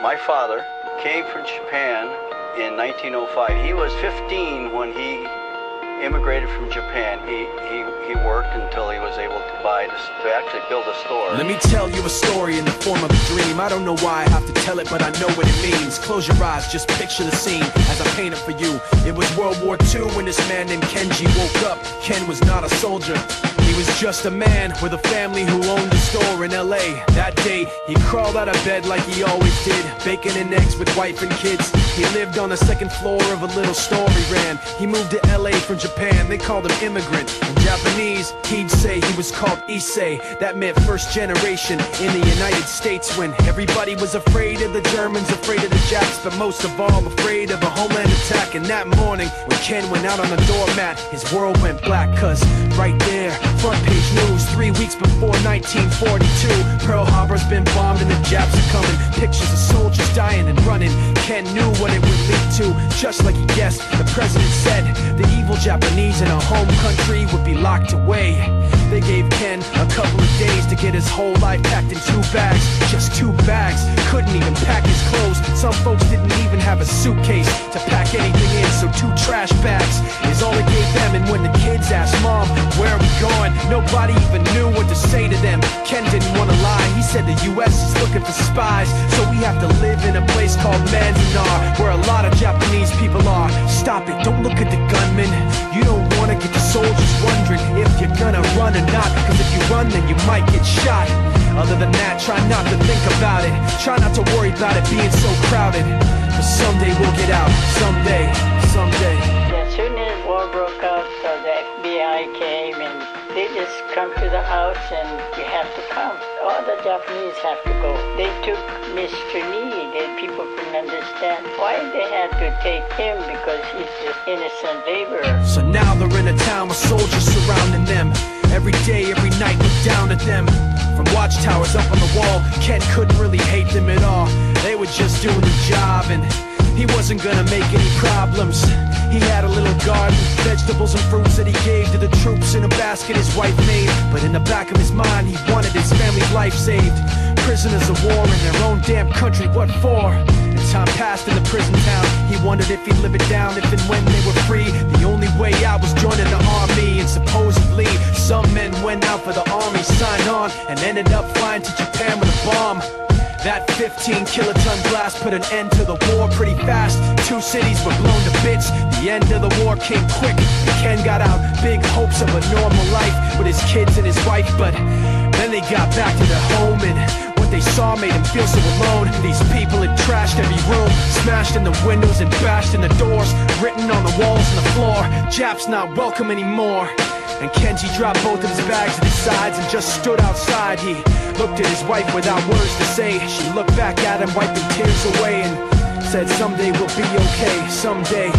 My father came from Japan in 1905. He was 15 when he immigrated from Japan. He worked until he was able to actually build a store. Let me tell you a story in the form of a dream. I don't know why I have to tell it, but I know what it means. Close your eyes, just picture the scene as I paint it for you. It was World War II when this man named Kenji woke up. Ken was not a soldier. He was just a man with a family who owned a store in LA. That day, he crawled out of bed like he always did, bacon and eggs with wife and kids. He lived on the second floor of a little store he ran. He moved to LA from Japan, they called him immigrant. In Japanese, he'd say he was called Issei. That meant first generation in the United States, when everybody was afraid of the Germans, afraid of the Japs, but most of all afraid of a homeland attack. And that morning, when Ken went out on the doormat, his world went black, cause right there, front page news, 3 weeks before 1942, Pearl Harbor's been bombed and the Japs are coming. Pictures of soldiers dying and running. Ken knew what it would lead to, just like he guessed. The president said the evil Japanese in our home country would be locked away. They gave Ken a couple of days to get his whole life packed in 2 bags. Just 2 bags, couldn't even pack his clothes. Some folks didn't even have a suitcase to pack anything in, so 2 trash bags is all they gave them. And when the kids asked Mom, where are we going, nobody even knew what to say to them. Ken didn't want to lie, he said the US is looking for spies, so we have to live in a place called Manzanar, where a lot of Japanese people are. Stop it, don't look at the gunmen. You don't want to get the soldiers wondering if you're gonna run or not, cause if you run then you might get shot. Other than that, try not to think about it. Try not to worry about it being so crowded. But someday we'll get out, someday, someday. As soon as war broke out, the FBI came and they just come to the house and you have to come. All the Japanese have to go. They took Mr. Nii, that people couldn't understand why they had to take him, because he's just innocent laborer. So now they're in a town with soldiers surrounding them. Every day, every night, look down at them. From watchtowers up on the wall, Ken couldn't really hate them at all. They were just doing the job and he wasn't gonna make any problems. He had a little garden, vegetables and fruits that he gave to the troops in a basket his wife made. But in the back of his mind, he wanted his family's life saved. Prisoners of war in their own damn country, what for? As time passed in the prison town, he wondered if he'd live it down if and when they were free. The only way out was joining the army, and supposedly some men went out for the army, signed on, and ended up flying to Japan with a bomb. That 15-kiloton blast put an end to the war pretty fast. 2 cities were blown to bits. The end of the war came quick, and Ken got out, big hopes of a normal life with his kids and his wife. But then they got back to their home, and what they saw made him feel so alone. These people had trashed every room, smashed in the windows and bashed in the doors, written on the walls and the floor, Japs not welcome anymore. And Kenji dropped both of his bags at his sides and just stood outside. He looked at his wife without words to say. She looked back at him, wiping tears away, and said, someday we'll be okay, someday.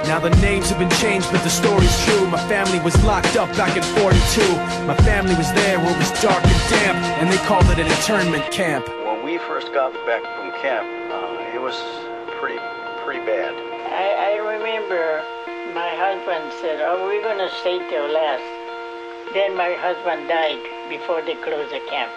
Now the names have been changed, but the story's true. My family was locked up back in 42. My family was there where it was dark and damp, and they called it an internment camp. When we first got back from camp, it was pretty bad. I remember my husband said, oh, we're going to stay till last. Then my husband died before they closed the camp.